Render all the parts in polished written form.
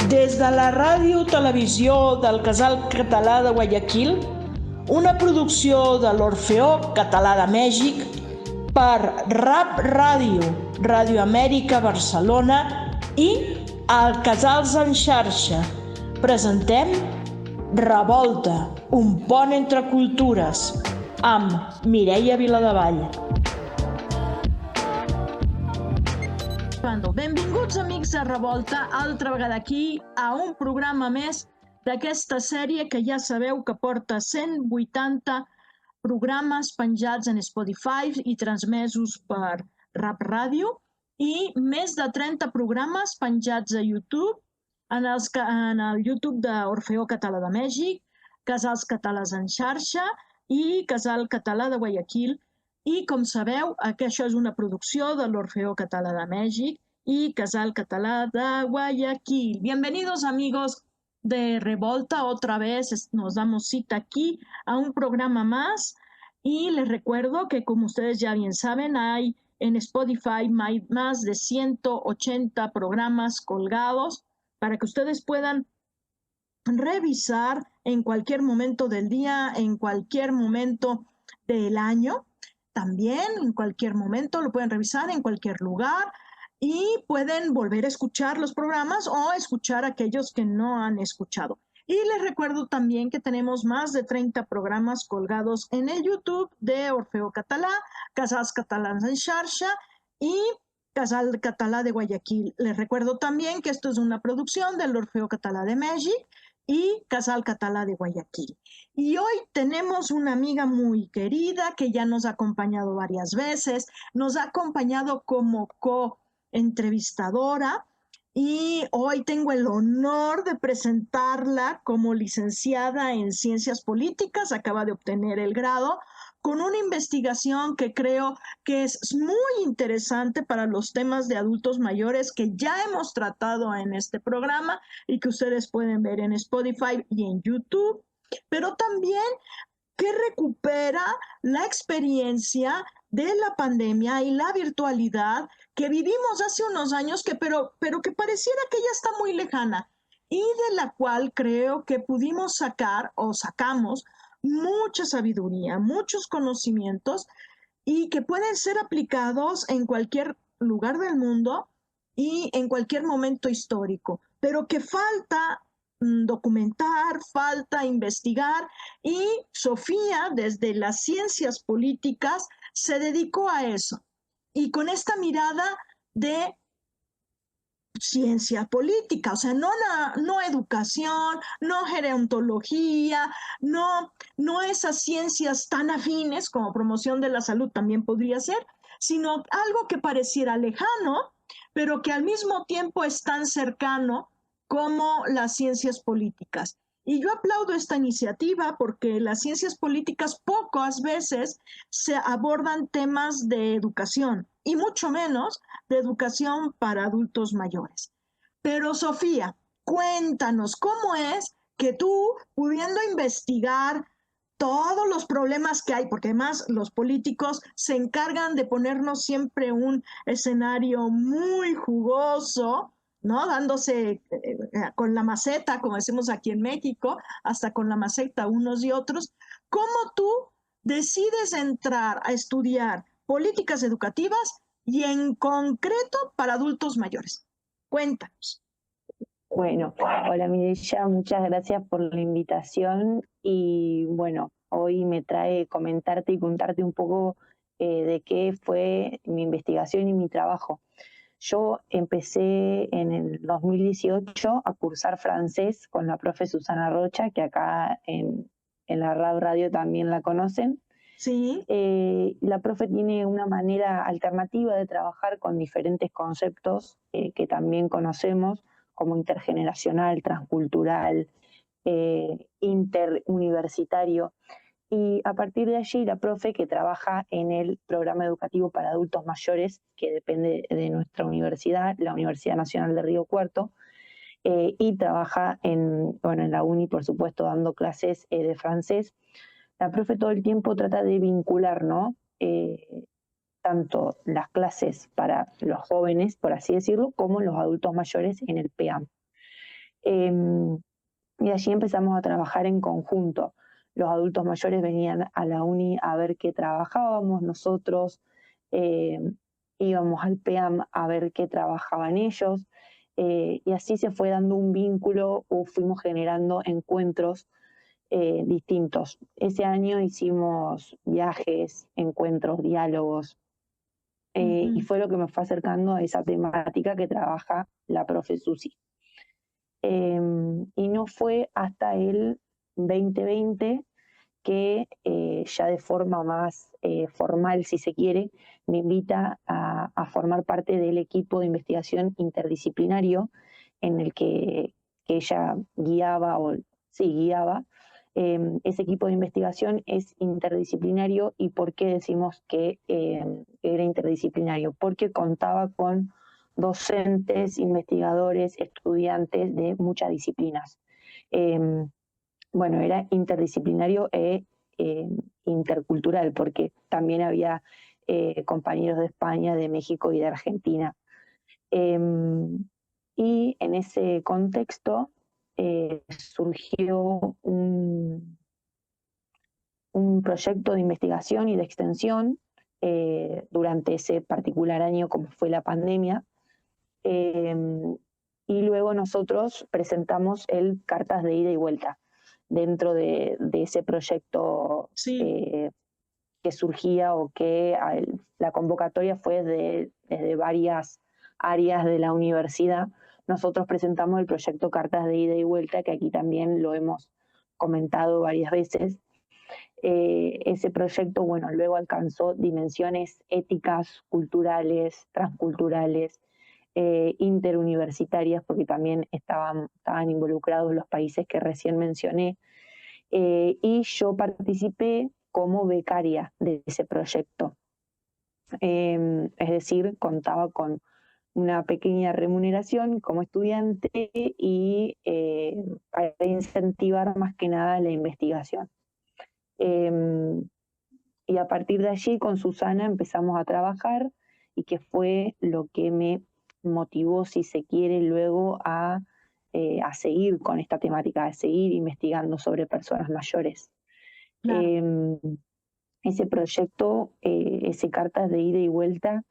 Des de la ràdio-televisió del Casal Català de Guayaquil, una producció de l'Orfeó Català de Mèxic per Rap Ràdio, Ràdio Amèrica Barcelona i el Casals en xarxa, presentem Revolta, un pont entre cultures, amb Mireia Viladevall. Benvinguts, amics de Revolta, altra vegada aquí a un programa més d'aquesta sèrie que ja sabeu que porta 180 programes penjats en Spotify i transmesos per Rap Ràdio i més de 30 programes penjats a YouTube, en el YouTube d'Orfeó Català de Mèxic, Casals Catalans en xarxa i Casal Català de Guayaquil. I, com sabeu, això és una producció de l'Orfeó Català de Mèxic y Casal Catalá de Guayaquil. Bienvenidos, amigos de Revolta, otra vez nos damos cita aquí a un programa más y les recuerdo que, como ustedes ya bien saben, hay en Spotify más de 180 programas colgados para que ustedes puedan revisar en cualquier momento del día, en cualquier momento del año. También en cualquier momento lo pueden revisar en cualquier lugar y pueden volver a escuchar los programas o escuchar aquellos que no han escuchado. Y les recuerdo también que tenemos más de 30 programas colgados en el YouTube de Orfeó Català, Casals Catalans en xarxa y Casal Català de Guayaquil. Les recuerdo también que esto es una producción del Orfeó Català de Mèxic y Casal Català de Guayaquil. Y hoy tenemos una amiga muy querida que ya nos ha acompañado varias veces, nos ha acompañado como co-entrevistadora y hoy tengo el honor de presentarla como licenciada en Ciencias Políticas, acaba de obtener el grado, con una investigación que creo que es muy interesante para los temas de adultos mayores que ya hemos tratado en este programa y que ustedes pueden ver en Spotify y en YouTube, pero también que recupera la experiencia de la pandemia y la virtualidad que vivimos hace unos años, pero que pareciera que ya está muy lejana y de la cual creo que pudimos sacar o sacamos mucha sabiduría, muchos conocimientos y que pueden ser aplicados en cualquier lugar del mundo y en cualquier momento histórico, pero que falta documentar, falta investigar y Sofía, desde las ciencias políticas, se dedicó a eso. Y con esta mirada de ciencia política, o sea, no educación, no gerontología, no esas ciencias tan afines como promoción de la salud también podría ser, sino algo que pareciera lejano, pero que al mismo tiempo es tan cercano como las ciencias políticas. Y yo aplaudo esta iniciativa porque las ciencias políticas pocas veces se abordan temas de educación y mucho menos de educación para adultos mayores. Pero Sofía, cuéntanos, ¿cómo es que tú, pudiendo investigar todos los problemas que hay, porque además los políticos se encargan de ponernos siempre un escenario muy jugoso, ¿no? Dándose con la maceta, como decimos aquí en México, hasta con la maceta unos y otros. ¿Cómo tú decides entrar a estudiar políticas educativas y en concreto para adultos mayores? Cuéntanos. Bueno, hola Mireia, muchas gracias por la invitación y bueno, hoy me trae comentarte y contarte un poco de qué fue mi investigación y mi trabajo. Yo empecé en el 2018 a cursar francés con la profe Susana Rocha, que acá en la Rap Radio también la conocen. Sí. La profe tiene una manera alternativa de trabajar con diferentes conceptos que también conocemos, como intergeneracional, transcultural, interuniversitario. Y a partir de allí, la profe, que trabaja en el programa educativo para adultos mayores, que depende de nuestra universidad, la Universidad Nacional de Río Cuarto, y trabaja en la uni, por supuesto, dando clases de francés. La profe todo el tiempo trata de vincular, ¿no? Tanto las clases para los jóvenes, por así decirlo, como los adultos mayores en el PEAM. Y allí empezamos a trabajar en conjunto. Los adultos mayores venían a la uni a ver qué trabajábamos nosotros, eh, íbamos al PEAM a ver qué trabajaban ellos, y así se fue dando un vínculo o fuimos generando encuentros distintos. Ese año hicimos viajes, encuentros, diálogos, y fue lo que me fue acercando a esa temática que trabaja la profe Susi. Y no fue hasta el 2020 que ya de forma más formal, si se quiere, me invita a formar parte del equipo de investigación interdisciplinario en el que ella guiaba, o sí, guiaba. Ese equipo de investigación es interdisciplinario. ¿Y por qué decimos que era interdisciplinario? Porque contaba con docentes, investigadores, estudiantes de muchas disciplinas. Bueno, era interdisciplinario e intercultural, porque también había compañeros de España, de México y de Argentina. Y en ese contexto surgió un proyecto de investigación y de extensión durante ese particular año, como fue la pandemia. Y luego nosotros presentamos el Cartas de Ida y Vuelta dentro de ese proyecto que surgía, o que la convocatoria fue desde varias áreas de la universidad. Nosotros presentamos el proyecto Cartas de Ida y Vuelta, que aquí también lo hemos comentado varias veces. Ese proyecto, bueno, luego alcanzó dimensiones éticas, culturales, transculturales, interuniversitarias, porque también estaban involucrados los países que recién mencioné, y yo participé como becaria de ese proyecto. Es decir, contaba con una pequeña remuneración como estudiante y para incentivar más que nada la investigación. Y a partir de allí con Susana empezamos a trabajar, y que fue lo que me motivó, si se quiere, luego a seguir con esta temática, a seguir investigando sobre personas mayores. Claro. Ese proyecto, ese Cartas de Ida y Vuelta,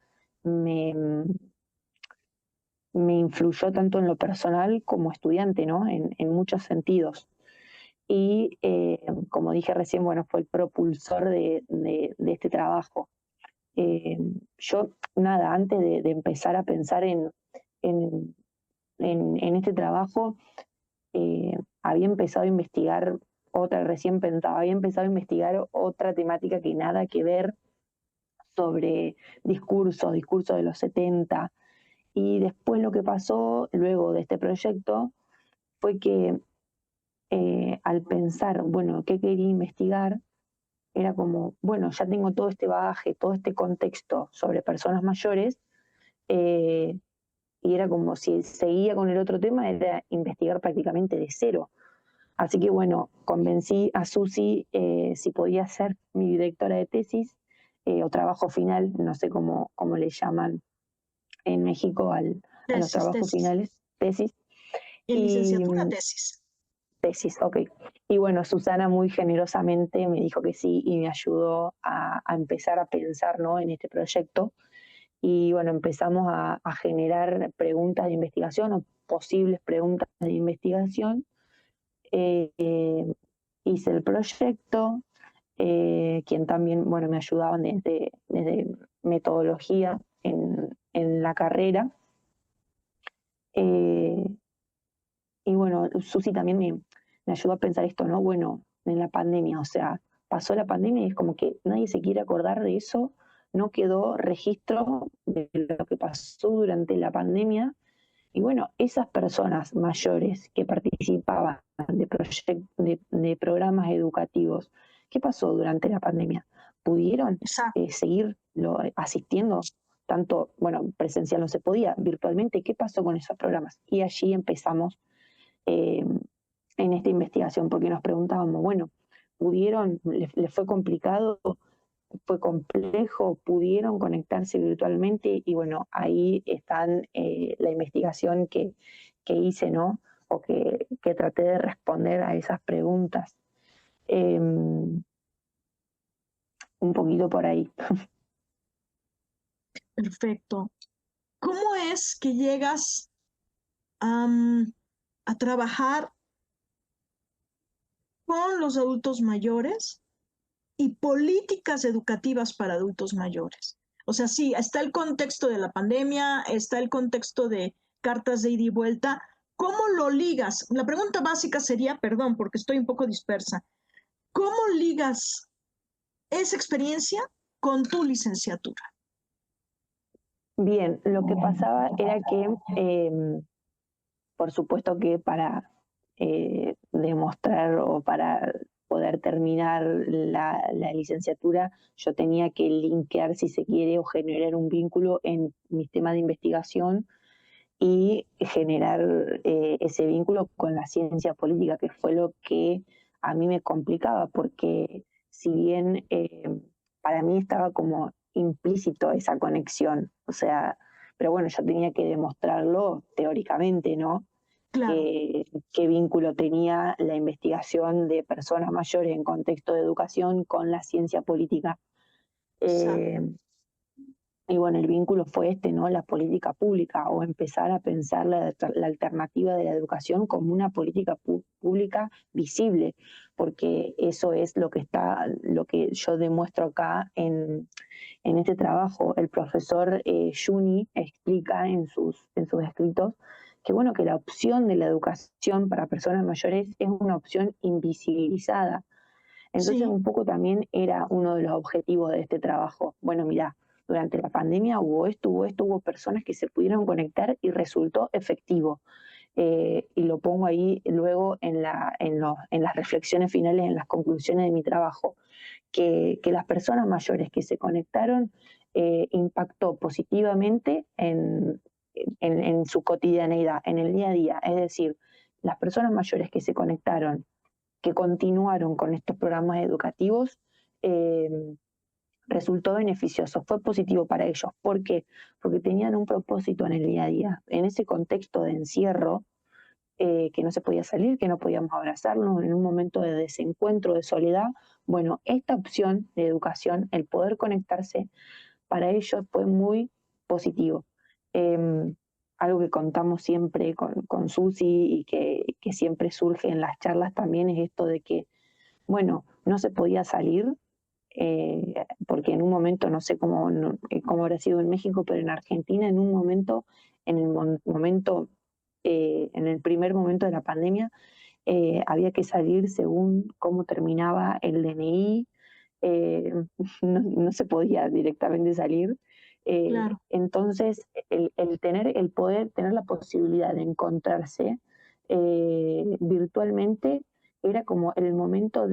me influyó tanto en lo personal como estudiante, ¿no? En muchos sentidos. Y como dije recién, bueno, fue el propulsor de este trabajo. Yo, nada, antes de empezar a pensar en este trabajo, había empezado a investigar recién pensaba, había empezado a investigar otra temática que nada que ver, sobre discursos de los 70. Y después lo que pasó luego de este proyecto fue que al pensar, bueno, qué quería investigar, era como, bueno, ya tengo todo este bagaje, todo este contexto sobre personas mayores, eh, y era como si seguía con el otro tema, era investigar prácticamente de cero. Así que bueno, convencí a Susi si podía ser mi directora de tesis, o trabajo final, no sé cómo le llaman en México a los trabajos Tesis. finales, tesis. En Y licenciatura, tesis. tesis, ok. Y bueno, Susana muy generosamente me dijo que sí, y me ayudó a empezar a pensar, ¿no?, en este proyecto. Y bueno, empezamos a generar preguntas de investigación, o posibles preguntas de investigación. Hice el proyecto, quien también, bueno, me ayudaban desde metodología en la carrera. Eh, y bueno, Susi también me ayudó a pensar esto, ¿no? Bueno, en la pandemia, o sea, pasó la pandemia y es como que nadie se quiere acordar de eso, no quedó registro de lo que pasó durante la pandemia. Y bueno, esas personas mayores que participaban de programas educativos, ¿qué pasó durante la pandemia? ¿Pudieron Exacto. seguir asistiendo? Tanto, bueno, presencial no se podía, virtualmente, ¿qué pasó con esos programas? Y allí empezamos eh, en esta investigación, porque nos preguntábamos, bueno, ¿pudieron, les fue complicado, fue complejo, pudieron conectarse virtualmente? Y bueno, ahí está la investigación que hice, ¿no? trabajo que traté de responder a esas preguntas. Un poquito por ahí. Perfecto. ¿Cómo es que llegas a trabajar con los adultos mayores y políticas educativas para adultos mayores? O sea, sí, está el contexto de la pandemia, está el contexto de cartas de ida y vuelta. ¿Cómo lo ligas? La pregunta básica sería, perdón, porque estoy un poco dispersa, ¿cómo ligas esa experiencia con tu licenciatura? Bien, lo que pasaba era que, por supuesto que para demostrar o para poder terminar la licenciatura, yo tenía que linkear, si se quiere, o generar un vínculo en mis temas de investigación y generar ese vínculo con la ciencia política, que fue lo que a mí me complicaba, porque si bien para mí estaba como implícito esa conexión, o sea, pero bueno, yo tenía que demostrarlo teóricamente, ¿no? Claro, Qué vínculo tenía la investigación de personas mayores en contexto de educación con la ciencia política. exacto. Eh, y bueno, el vínculo fue este, ¿no? La política pública, o empezar a pensar la alternativa de la educación como una política pública visible, porque eso es lo que yo demuestro acá en este trabajo. El profesor Juni explica en sus escritos que bueno, que la opción de la educación para personas mayores es una opción invisibilizada. Entonces, Sí, un poco también era uno de los objetivos de este trabajo. Bueno, mira, durante la pandemia hubo personas que se pudieron conectar y resultó efectivo. Y lo pongo ahí luego en las reflexiones finales, en las conclusiones de mi trabajo, que las personas mayores que se conectaron impactó positivamente en su cotidianeidad, en el día a día. Es decir, las personas mayores que se conectaron, que continuaron con estos programas educativos, eh, resultó beneficioso, fue positivo para ellos. ¿Por qué? Porque tenían un propósito en el día a día. En ese contexto de encierro, que no se podía salir, que no podíamos abrazarnos, en un momento de desencuentro, de soledad, bueno, esta opción de educación, el poder conectarse, para ellos fue muy positivo. Eh, Algo que contamos siempre con Susi y que siempre surge en las charlas también es esto de que, bueno, no se podía salir, porque en un momento, no sé cómo habrá sido en México, pero en Argentina, en un momento, en el primer momento de la pandemia, había que salir según cómo terminaba el DNI, eh, no se podía directamente salir. claro, Entonces, el poder tener la posibilidad de encontrarse virtualmente era como el momento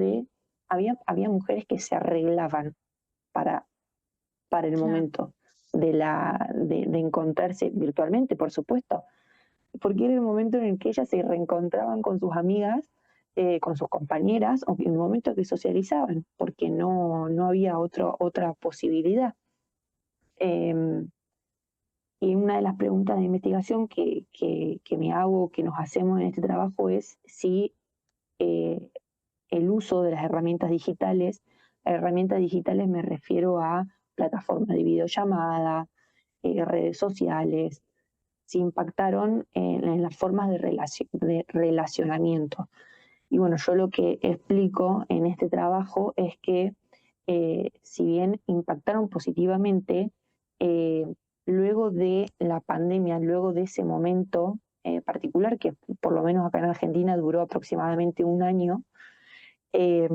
había mujeres que se arreglaban para, para el claro. momento de encontrarse virtualmente, por supuesto, porque era el momento en el que ellas se reencontraban con sus amigas, con sus compañeras, o en el momento que socializaban, porque no había otra posibilidad. Eh, y una de las preguntas de investigación que me hago, que nos hacemos en este trabajo, es si eh, el uso de las herramientas digitales me refiero a plataformas de videollamada, redes sociales, si impactaron en las formas de relacionamiento. Y bueno, yo lo que explico en este trabajo es que si bien impactaron positivamente, eh, luego de la pandemia, luego de ese momento particular, que por lo menos acá en Argentina duró aproximadamente un año, eh,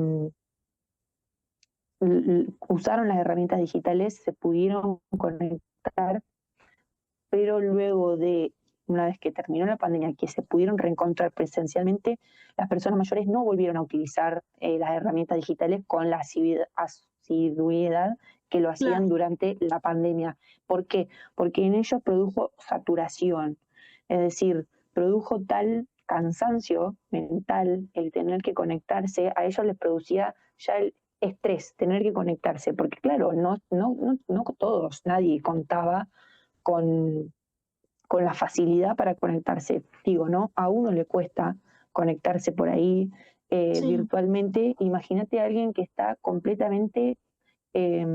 usaron las herramientas digitales, se pudieron conectar, pero luego de una vez que terminó la pandemia, que se pudieron reencontrar presencialmente, las personas mayores no volvieron a utilizar las herramientas digitales con la asiduidad que lo Claro, hacían durante la pandemia. ¿Por qué? Porque en ellos produjo saturación, es decir, produjo tal cansancio mental el tener que conectarse, a ellos les producía ya el estrés, tener que conectarse, porque claro, no todos, nadie contaba con con la facilidad para conectarse. Digo, ¿no? A uno le cuesta conectarse por ahí Sí, virtualmente. Imagínate a alguien que está completamente eh,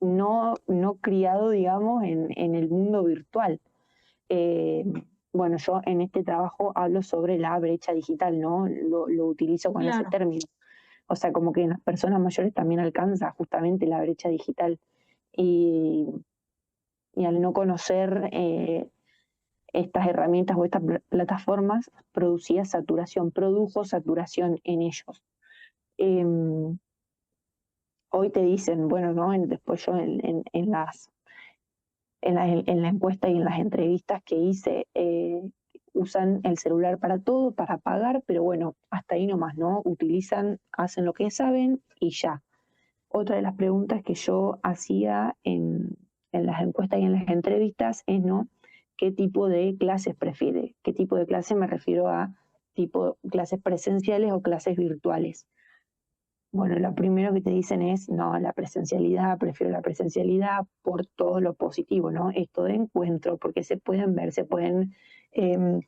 no criado, digamos, en el mundo virtual. Eh, bueno, yo en este trabajo hablo sobre la brecha digital, ¿no? Lo utilizo con ese claro, término. O sea, como que en las personas mayores también alcanza justamente la brecha digital. Y, y al no conocer estas herramientas o estas plataformas, produjo saturación en ellos. Eh, Hoy te dicen, bueno, ¿no? Después yo en la encuesta y en las entrevistas que hice, usan el celular para todo, para pagar, pero bueno, hasta ahí nomás, ¿no? Utilizan, hacen lo que saben y ya. Otra de las preguntas que yo hacía en las encuestas y en las entrevistas es, ¿no? ¿Qué tipo de clases prefiere? ¿Qué tipo de clase me refiero a tipo clases presenciales o clases virtuales? Bueno, lo primero que te dicen es, no, la presencialidad, prefiero la presencialidad por todo lo positivo, ¿no? Esto de encuentro, porque se pueden ver, se pueden eh,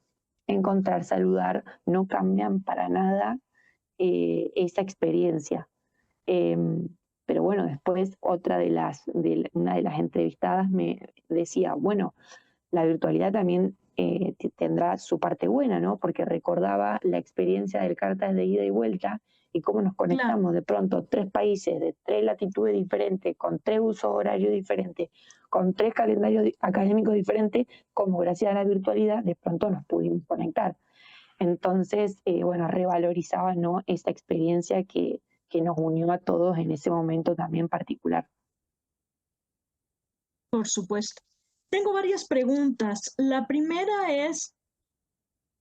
encontrar, saludar, no cambian para nada esa experiencia. Eh, pero bueno, después una de las entrevistadas me decía, bueno, la virtualidad también tendrá su parte buena, ¿no? Porque recordaba la experiencia del cartas de ida y vuelta y cómo nos claro. conectamos de pronto tres países de tres latitudes diferentes, con tres usos horarios diferentes, con tres calendarios académicos diferentes, como gracias a la virtualidad de pronto nos pudimos conectar. Entonces, bueno, revalorizaba, ¿no? Esa experiencia que nos unió a todos en ese momento también particular. Por supuesto. Tengo varias preguntas. La primera es,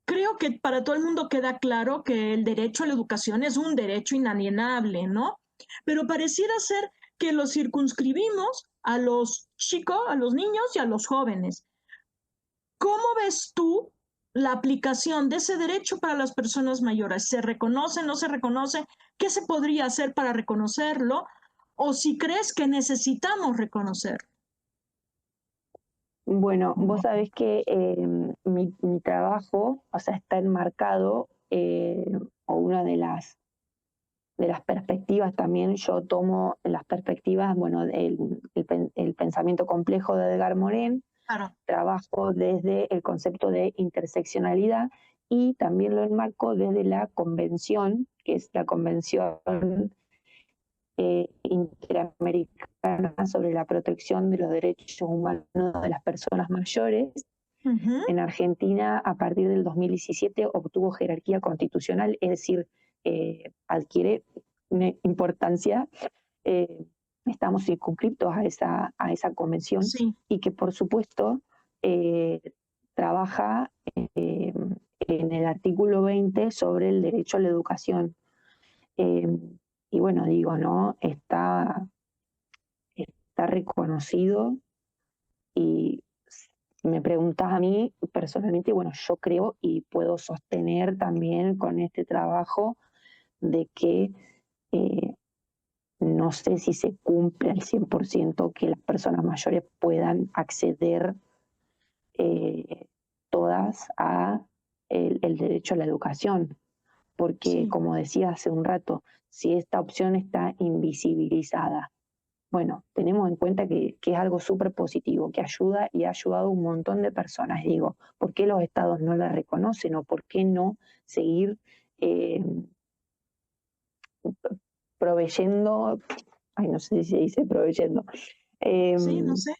creo que para todo el mundo queda claro que el derecho a la educación es un derecho inalienable, ¿no? Pero pareciera ser que lo circunscribimos a los chicos, a los niños y a los jóvenes. ¿Cómo ves tú la aplicación de ese derecho para las personas mayores? ¿Se reconoce, no se reconoce? ¿Qué se podría hacer para reconocerlo? ¿O si crees que necesitamos reconocerlo? Bueno, vos sabés que mi trabajo, o sea, está enmarcado, o una de las perspectivas también, yo tomo las perspectivas, bueno, el pensamiento complejo de Edgar Morin, Claro. trabajo desde el concepto de interseccionalidad y también lo enmarco desde la convención, que es la Convención Interamericana sobre la protección de los derechos humanos de las personas mayores. Ujú. En Argentina, a partir del 2017, obtuvo jerarquía constitucional, es decir, adquiere una importancia. eh, Estamos circunscriptos a esa convención Sí, y que, por supuesto, eh, trabaja en el artículo 20 sobre el derecho a la educación. Eh, y bueno, digo, ¿no? Está reconocido y si me preguntas a mí personalmente, bueno, yo creo y puedo sostener también con este trabajo de que eh, no sé si se cumple al 100% que las personas mayores puedan acceder eh, todas a el derecho a la educación, porque sí. como decía hace un rato, si esta opción está invisibilizada, bueno, tenemos en cuenta que es algo súper positivo, que ayuda y ha ayudado a un montón de personas. Digo, ¿por qué los estados no la reconocen o por qué no seguir eh, proveyendo, ay, no sé si se dice proveyendo, eh, Sí, no sé.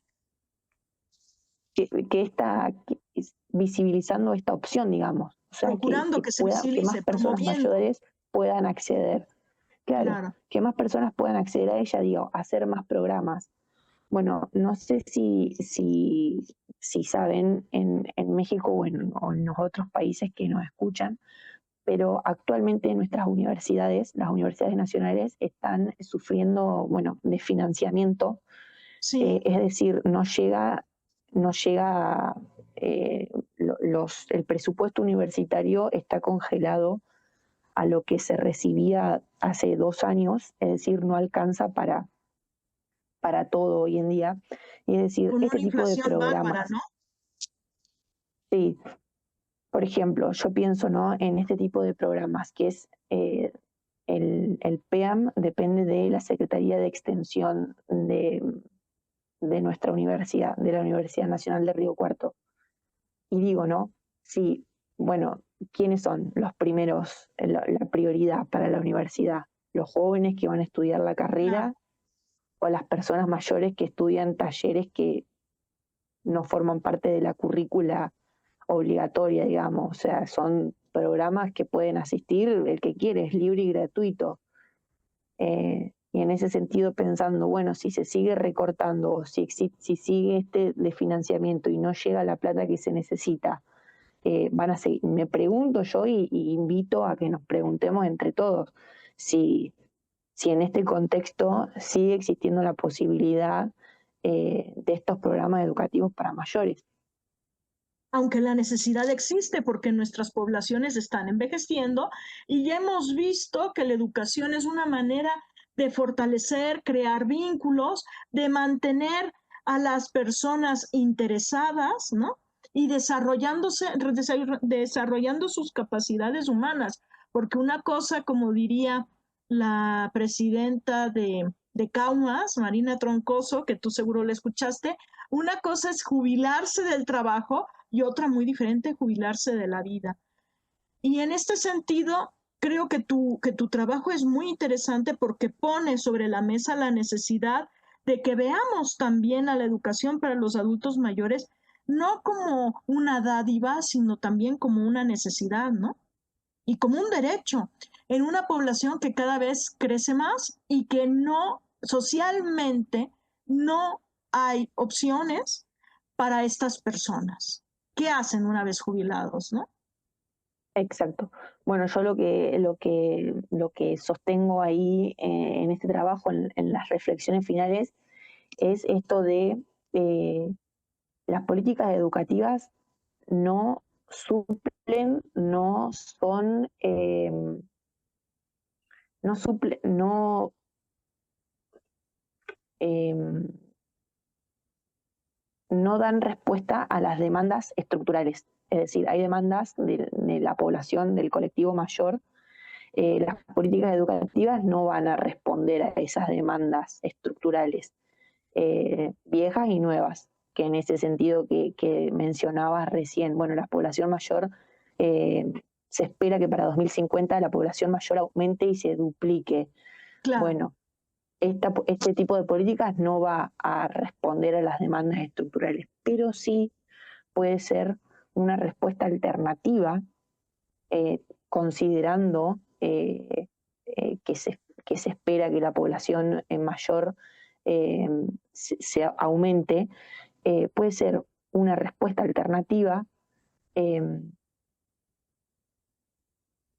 visibilizando esta opción, digamos? O sea, Procurando que se que más visibilice, personas promoviendo. mayores puedan acceder. Claro, Claro. que más personas puedan acceder a ella, digo, hacer más programas. Bueno, no sé si saben en México o en los otros países que nos escuchan, pero actualmente nuestras universidades, las universidades nacionales, están sufriendo, bueno, de financiamiento, Sí. es decir, no llega el presupuesto universitario está congelado a lo que se recibía hace 2 años, es decir, no alcanza para todo hoy en día. Y es decir, Con este una tipo de inflación bárbara, programas, ¿no? Sí, por ejemplo, yo pienso, ¿no?, en este tipo de programas, que es el PEAM depende de la Secretaría de Extensión de nuestra universidad, de la Universidad Nacional de Río Cuarto. Y digo, ¿no? Sí, bueno, ¿quiénes son los primeros, la prioridad para la universidad? ¿Los jóvenes que van a estudiar la carrera o las personas mayores que estudian talleres que no forman parte de la currícula obligatoria, digamos? O sea, son programas que pueden asistir el que quiere, es libre y gratuito. Y en ese sentido pensando, bueno, si se sigue recortando o si sigue este de financiamiento y no llega la plata que se necesita, van a seguir. Me pregunto yo y invito a que nos preguntemos entre todos si en este contexto sigue existiendo la posibilidad de estos programas educativos para mayores. Aunque la necesidad existe porque nuestras poblaciones están envejeciendo y ya hemos visto que la educación es una manera de fortalecer, crear vínculos, de mantener a las personas interesadas, ¿no? Y desarrollando sus capacidades humanas, porque una cosa, como diría la presidenta de Caumas, Marina Troncoso, que tú seguro la escuchaste, una cosa es jubilarse del trabajo y otra muy diferente, jubilarse de la vida. Y en este sentido, creo que tu trabajo es muy interesante porque pone sobre la mesa la necesidad de que veamos también a la educación para los adultos mayores no como una dádiva, sino también como una necesidad, ¿no? Y como un derecho en una población que cada vez crece más y que no, socialmente, no hay opciones para estas personas. ¿Qué hacen una vez jubilados, no? Exacto. Bueno, yo lo que sostengo ahí en este trabajo, en las reflexiones finales, es esto de las políticas educativas no suplen, no son, no suple, no, no dan respuesta a las demandas estructurales. Es decir, hay demandas de la población, del colectivo mayor. Las políticas educativas no van a responder a esas demandas estructurales, viejas y nuevas, que en ese sentido que mencionabas recién, bueno, la población mayor, se espera que para 2050 la población mayor aumente y se duplique. Claro. Bueno, este tipo de políticas no va a responder a las demandas estructurales, pero sí puede ser una respuesta alternativa, considerando que se espera que la población mayor se aumente. Puede ser una respuesta alternativa eh,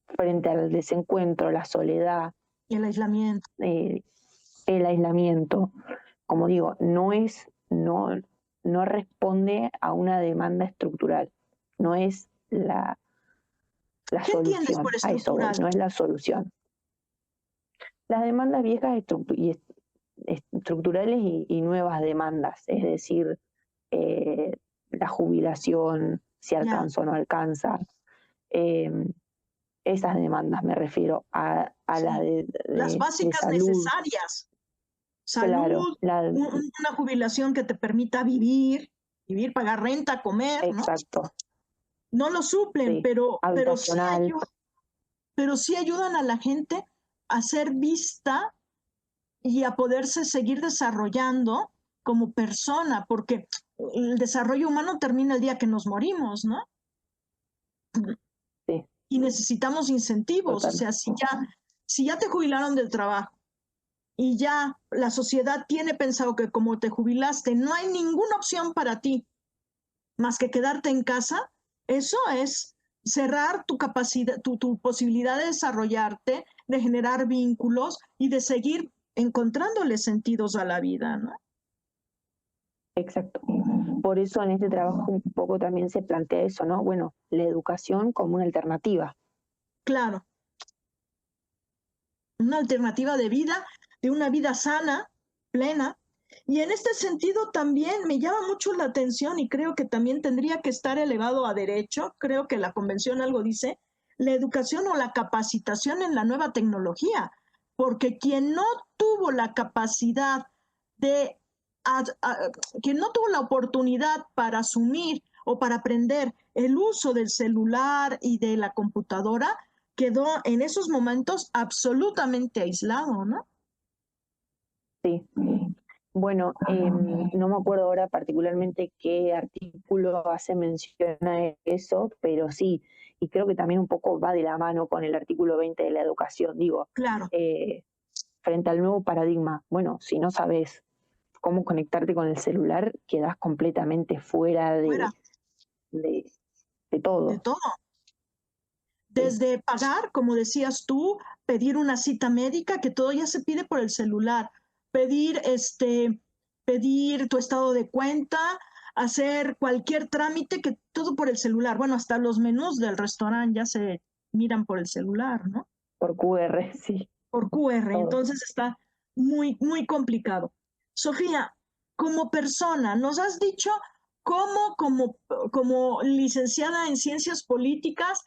frente al desencuentro, la soledad, Y el aislamiento. El aislamiento. Como digo, no responde a una demanda estructural, no es la ¿Qué entiendes solución, por a eso voy, estructural? no es la solución. Las demandas viejas estructurales y nuevas demandas, es decir, la jubilación, si Ya. alcanza o no alcanza, eh, esas demandas me refiero a Sí. las Las de básicas salud, necesarias. claro, Salud, una jubilación que te permita vivir, pagar renta, comer, ¿no? exacto, No lo suplen, sí, habitacional, pero sí ayudan a la gente a ser vista y a poderse seguir desarrollando como persona, porque el desarrollo humano termina el día que nos morimos, ¿no? sí, Y necesitamos incentivos, o total, sea, si ya te jubilaron del trabajo y ya la sociedad tiene pensado que como te jubilaste no hay ninguna opción para ti más que quedarte en casa, eso es cerrar tu capacidad, tu posibilidad de desarrollarte, de generar vínculos y de seguir encontrándole sentidos a la vida, ¿no? exacto. Por eso en este trabajo un poco también se plantea eso, ¿no? Bueno, la educación como una alternativa. Claro, una alternativa de vida, de una vida sana, plena, Y en este sentido también me llama mucho la atención y creo que también tendría que estar elevado a derecho, creo que la convención algo dice, la educación o la capacitación en la nueva tecnología, porque quien no tuvo la capacidad de, a, a, quien no tuvo la oportunidad para asumir o para aprender el uso del celular y de la computadora, quedó en esos momentos absolutamente aislado, ¿no? Sí. Bueno, no me acuerdo ahora particularmente qué artículo hace mención a eso, pero sí, y creo que también un poco va de la mano con el artículo 20 de la educación. Digo, Claro, frente al nuevo paradigma, bueno, si no sabes cómo conectarte con el celular, quedas completamente fuera fuera de, de de todo. todo. Sí, Desde pagar, como decías tú, pedir una cita médica, que todo ya se pide por el celular, pedir pedir tu estado de cuenta, hacer cualquier trámite, que todo por el celular. Bueno, hasta los menús del restaurante ya se miran por el celular, ¿no? por QR, sí, Por QR, todo. entonces está muy complicado. Sofía, como persona, nos has dicho cómo como licenciada en ciencias políticas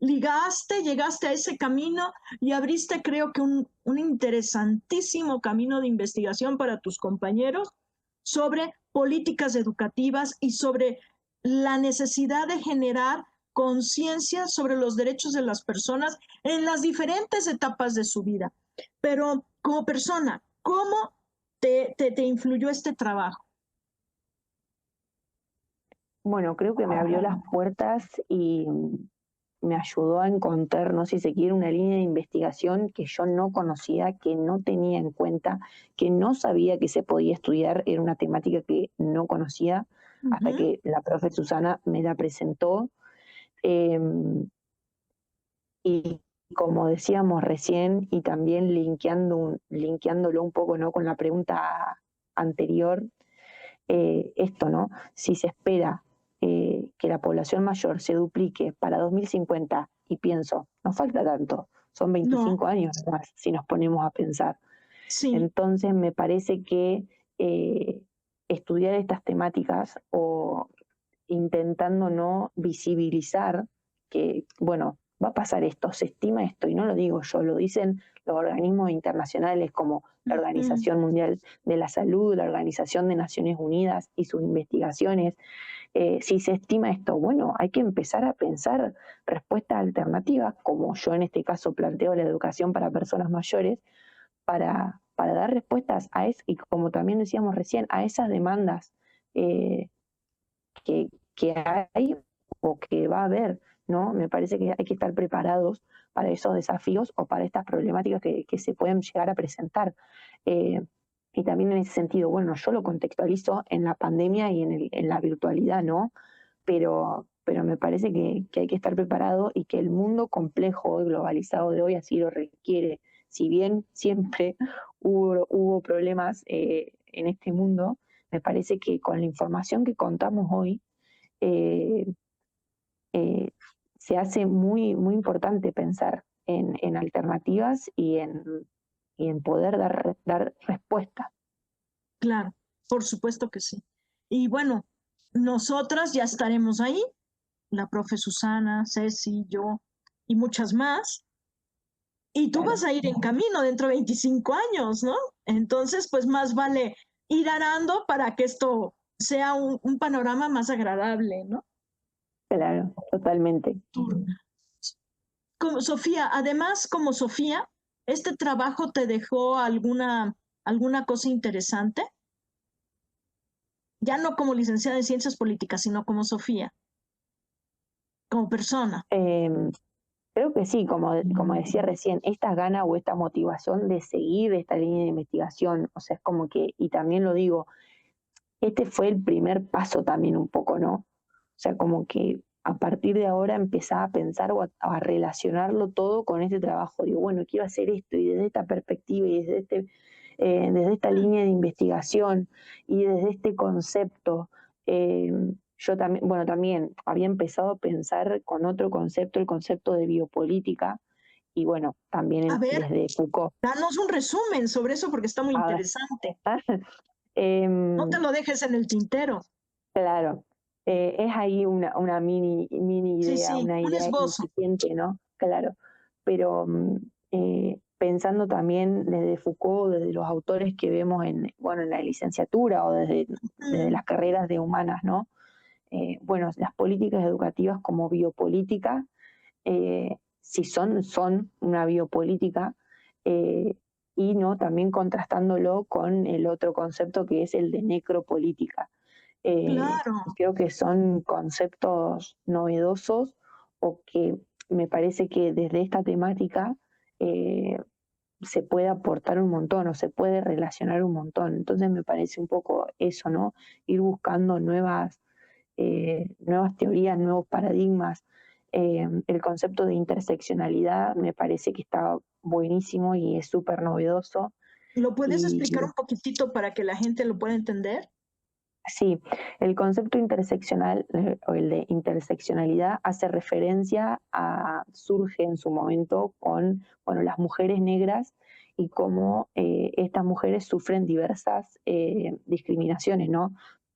llegaste a ese camino y abriste, creo que un interesantísimo camino de investigación para tus compañeros sobre políticas educativas y sobre la necesidad de generar conciencia sobre los derechos de las personas en las diferentes etapas de su vida. Pero como persona, ¿cómo te influyó este trabajo? Bueno, creo que me abrió las puertas y me ayudó a encontrar, no sé si se quiere, una línea de investigación que yo no conocía, que no tenía en cuenta, que no sabía que se podía estudiar, era una temática que no conocía Uh hasta -huh. que la profe Susana me la presentó. Eh, y como decíamos recién, y también linkeándolo un poco, ¿no?, con la pregunta anterior, esto, ¿no? Si se espera que la población mayor se duplique para 2050, y pienso, no falta tanto, son No, 25 años más si nos ponemos a pensar. sí, Entonces me parece que estudiar estas temáticas o intentando no visibilizar que, bueno, va a pasar esto, se estima esto, y no lo digo yo, lo dicen los organismos internacionales como la uh -huh. Organización Mundial de la Salud, la Organización de Naciones Unidas y sus investigaciones. Si se estima esto, bueno, hay que empezar a pensar respuestas alternativas, como yo en este caso planteo la educación para personas mayores, para dar respuestas a eso, y como también decíamos recién, a esas demandas eh, que hay o que va a haber, ¿no? Me parece que hay que estar preparados para esos desafíos o para estas problemáticas que se pueden llegar a presentar. Eh, y también en ese sentido, bueno, yo lo contextualizo en la pandemia y en la virtualidad, ¿no? Pero me parece que hay que estar preparado y que el mundo complejo y globalizado de hoy así lo requiere. Si bien siempre hubo problemas en este mundo, me parece que con la información que contamos hoy, eh, eh, se hace muy importante pensar en alternativas y en poder dar respuesta. Claro, por supuesto que sí. Y bueno, nosotras ya estaremos ahí, la profe Susana, Ceci, yo y muchas más. Y tú vas Claro, a ir en camino dentro de 25 años, ¿no? Entonces, pues más vale ir arando para que esto sea un panorama más agradable, ¿no? claro, totalmente. Tú, como Sofía, además, como Sofía, ¿este trabajo te dejó alguna cosa interesante? Ya no como licenciada en ciencias políticas, sino como Sofía, como persona. Eh, Creo que sí, como decía recién, esta gana o esta motivación de seguir esta línea de investigación, o sea, es como que, y también lo digo, este fue el primer paso también un poco, ¿no? O sea, como que a partir de ahora empezaba a pensar o a relacionarlo todo con este trabajo. Digo, bueno, quiero hacer esto y desde esta perspectiva y desde esta línea de investigación y desde este concepto. eh, yo también, bueno, también había empezado a pensar con otro concepto, el concepto de biopolítica, y bueno, A también ver, desde Foucault. danos un resumen sobre eso porque está muy A ver, interesante. No te lo dejes en el tintero. Claro, es ahí una mini Sí, idea, sí, una un idea esbozo. incipiente, ¿no? Claro, pero pensando también desde Foucault, desde los autores que vemos bueno, en la licenciatura o desde las carreras de humanas, ¿no? Bueno, las políticas educativas como biopolítica, si son una biopolítica, eh, y no también contrastándolo con el otro concepto que es el de necropolítica. Claro, Creo que son conceptos novedosos o que me parece que desde esta temática eh, se puede aportar un montón o se puede relacionar un montón. Entonces me parece un poco eso, ¿no? Ir buscando nuevas teorías, nuevos paradigmas. El concepto de interseccionalidad me parece que está buenísimo y es súper novedoso. ¿lo puedes Y explicar un poquitito para que la gente lo pueda entender? sí, el concepto interseccional o el de interseccionalidad hace referencia surge en su momento con, bueno, las mujeres negras y cómo estas mujeres sufren diversas discriminaciones, ¿no?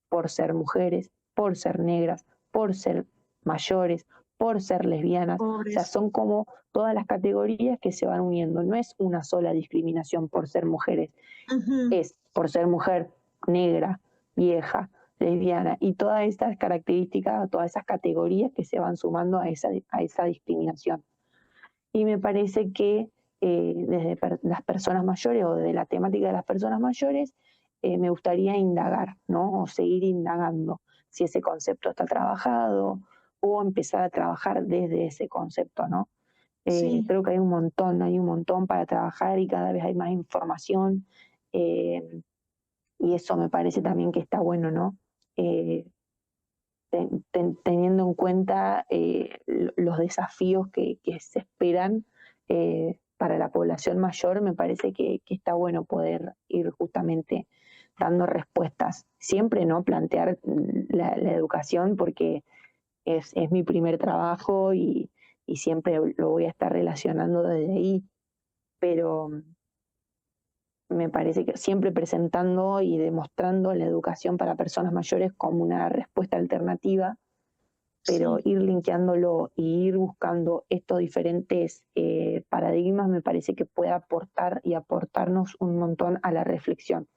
Por ser mujeres, por ser negras, por ser mayores, por ser lesbianas. O sea, Pobres. son como todas las categorías que se van uniendo. No es una sola discriminación por ser mujeres, Ujú. es por ser mujer negra, vieja, lesbiana, y todas estas características, todas esas categorías que se van sumando a esa discriminación. Y me parece que desde las personas mayores o desde la temática de las personas mayores, me gustaría indagar, ¿no? O seguir indagando si ese concepto está trabajado o empezar a trabajar desde ese concepto, ¿no? Sí. Creo que hay un montón para trabajar y cada vez hay más información. eh, y eso me parece también que está bueno, ¿no? Eh, Teniendo en cuenta los desafíos que se esperan para la población mayor, me parece que está bueno poder ir justamente dando respuestas. Siempre, ¿no? Plantear la educación porque es mi primer trabajo y siempre lo voy a estar relacionando desde ahí, pero me parece que siempre presentando y demostrando la educación para personas mayores como una respuesta alternativa, pero Sí. ir linkeándolo y ir buscando estos diferentes paradigmas me parece que puede aportar y aportarnos un montón a la reflexión.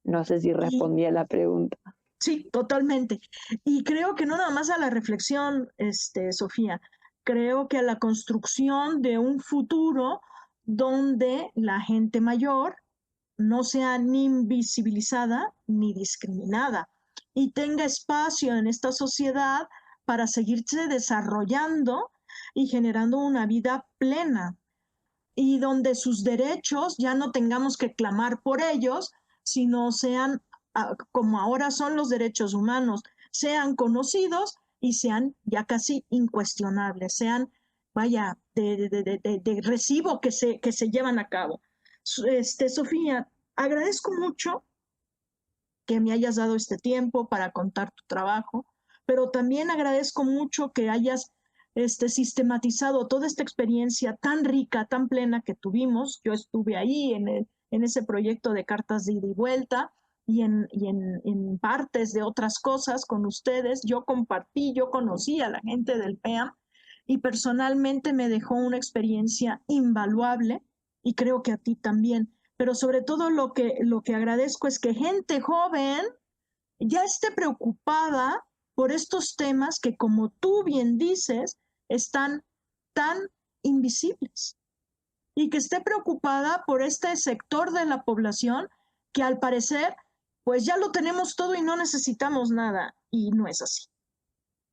No sé si Y respondí a la pregunta. sí, totalmente. Y creo que no nada más a la reflexión, Sofía, creo que a la construcción de un futuro donde la gente mayor no sea ni invisibilizada ni discriminada y tenga espacio en esta sociedad para seguirse desarrollando y generando una vida plena y donde sus derechos ya no tengamos que clamar por ellos, sino sean, como ahora son los derechos humanos, sean conocidos y sean ya casi incuestionables, sean, vaya, de recibo que se llevan a cabo. Sofía, agradezco mucho que me hayas dado este tiempo para contar tu trabajo, pero también agradezco mucho que hayas sistematizado toda esta experiencia tan rica, tan plena que tuvimos. Yo estuve ahí en ese proyecto de cartas de ida y vuelta en partes de otras cosas con ustedes. Yo compartí, yo conocí a la gente del PEAM y personalmente me dejó una experiencia invaluable y creo que a ti también, pero sobre todo lo que agradezco es que gente joven ya esté preocupada por estos temas que, como tú bien dices, están tan invisibles y que esté preocupada por este sector de la población que al parecer pues ya lo tenemos todo y no necesitamos nada y no es así.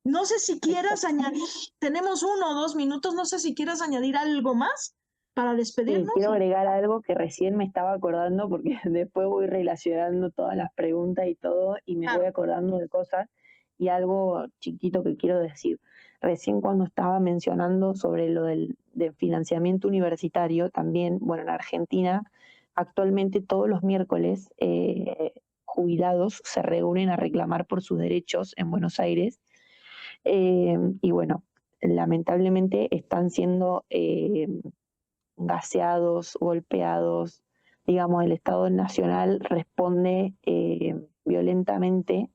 No sé si quieras añadir, tenemos 1 o 2 minutos, no sé si quieras añadir algo más para Sí, despedirnos. quiero agregar algo que recién me estaba acordando porque después voy relacionando todas las preguntas y todo y me voy Claro. acordando de cosas y algo chiquito que quiero decir. Recién cuando estaba mencionando sobre lo del financiamiento universitario, también, bueno, en Argentina, actualmente todos los miércoles jubilados se reúnen a reclamar por sus derechos en Buenos Aires y bueno, lamentablemente están siendo gaseados, golpeados, digamos, el Estado Nacional responde violentamente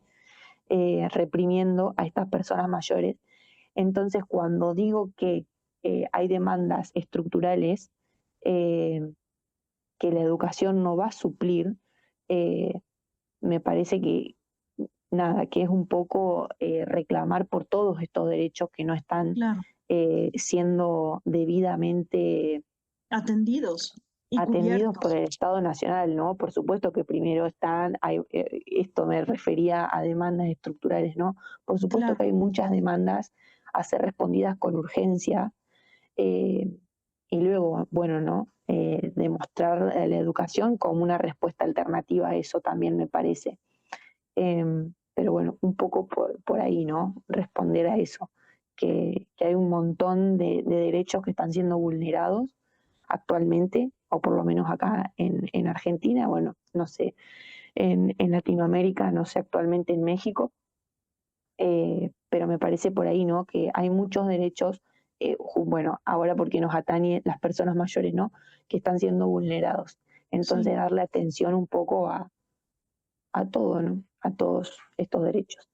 reprimiendo a estas personas mayores. Entonces, cuando digo que hay demandas estructurales que la educación no va a suplir, me parece que que es un poco reclamar por todos estos derechos que no están Claro, siendo debidamente atendidos y atendidos por cubiertos. el Estado Nacional, ¿no? Por supuesto que primero esto me refería a demandas estructurales, ¿no? Por supuesto Claro, que hay muchas demandas a ser respondidas con urgencia, eh, y luego, bueno, ¿no? Demostrar la educación como una respuesta alternativa a eso también me parece. Pero bueno, un poco por ahí, ¿no? Responder a eso, que hay un montón de derechos que están siendo vulnerados actualmente, o por lo menos acá en Argentina, bueno, no sé, en Latinoamérica, no sé, actualmente en México, pero me parece por ahí, ¿no? Que hay muchos derechos, bueno, ahora porque nos atañe las personas mayores, ¿no? Que están siendo vulnerados. sí. Entonces, darle atención un poco a todo, ¿no? A todos estos derechos.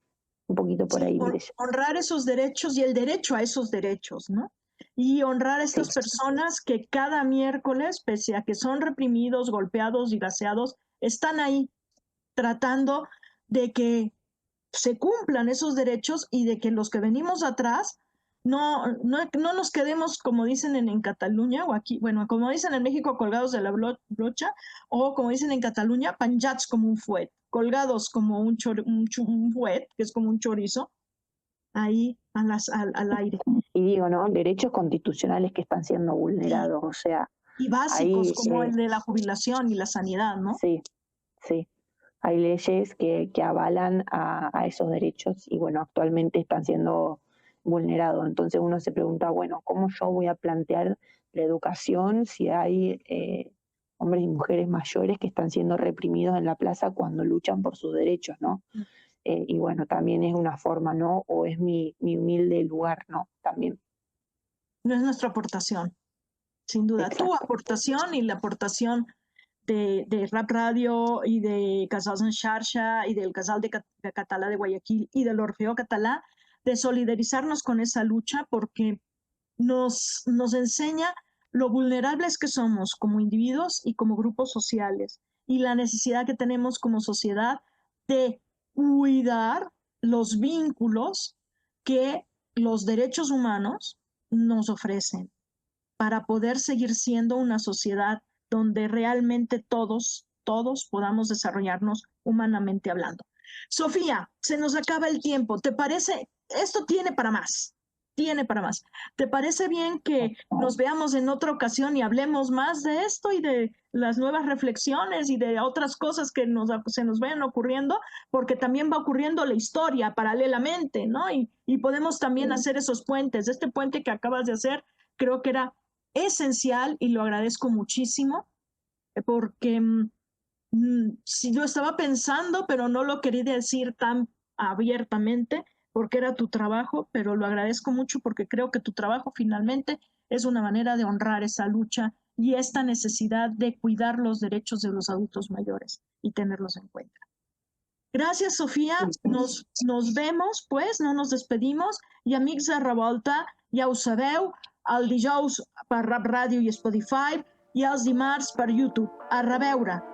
Un poquito por Sí, ahí, mire yo. honrar esos derechos y el derecho a esos derechos, ¿no? Y honrar a Sí, estas personas que cada miércoles, pese a que son reprimidos, golpeados y gaseados, están ahí tratando de que se cumplan esos derechos y de que los que venimos atrás no nos quedemos, como dicen en Cataluña, o aquí, bueno, como dicen en México, colgados de la brocha, o como dicen en Cataluña, penjats como un fuet, colgados como un fuet, que es como un chorizo, ahí al aire. y digo, ¿no? Derechos constitucionales que están siendo Sí. vulnerados, o sea, Y básicos ahí como el de la jubilación y la sanidad, ¿no? sí, sí. Hay leyes que avalan a esos derechos y bueno, actualmente están siendo vulnerados. Entonces uno se pregunta, bueno, ¿cómo yo voy a plantear la educación si hay hombres y mujeres mayores que están siendo reprimidos en la plaza cuando luchan por sus derechos, ¿no? Y bueno, también es una forma, ¿no? O es mi humilde lugar, ¿no? También. No es nuestra aportación, sin duda. Tu Exacto. aportación y la aportación de Rap Radio y de Casals en Xarxa y del Casal de Catalá de Guayaquil y del Orfeo Catalá, de solidarizarnos con esa lucha porque nos enseña lo vulnerables que somos como individuos y como grupos sociales y la necesidad que tenemos como sociedad de cuidar los vínculos que los derechos humanos nos ofrecen para poder seguir siendo una sociedad donde realmente todos podamos desarrollarnos humanamente hablando. Sofía, se nos acaba el tiempo. ¿Te parece? Esto tiene para más. ¿Te parece bien que nos veamos en otra ocasión y hablemos más de esto y de las nuevas reflexiones y de otras cosas que se nos vayan ocurriendo? Porque también va ocurriendo la historia paralelamente, ¿no? Y podemos también hacer esos puentes. Este puente que acabas de hacer creo que era esencial y lo agradezco muchísimo porque si lo estaba pensando, pero no lo quería decir tan abiertamente porque era tu trabajo, pero lo agradezco mucho porque creo que tu trabajo finalmente es una manera de honrar esa lucha y esta necesidad de cuidar los derechos de los adultos mayores y tenerlos en cuenta. Gracias, Sofia. Nos vemos, pues, no nos despedimos. I amics de Revolta, ja ho sabeu, el dijous per Rap Ràdio i Spotify i els dimarts per YouTube. A reveure!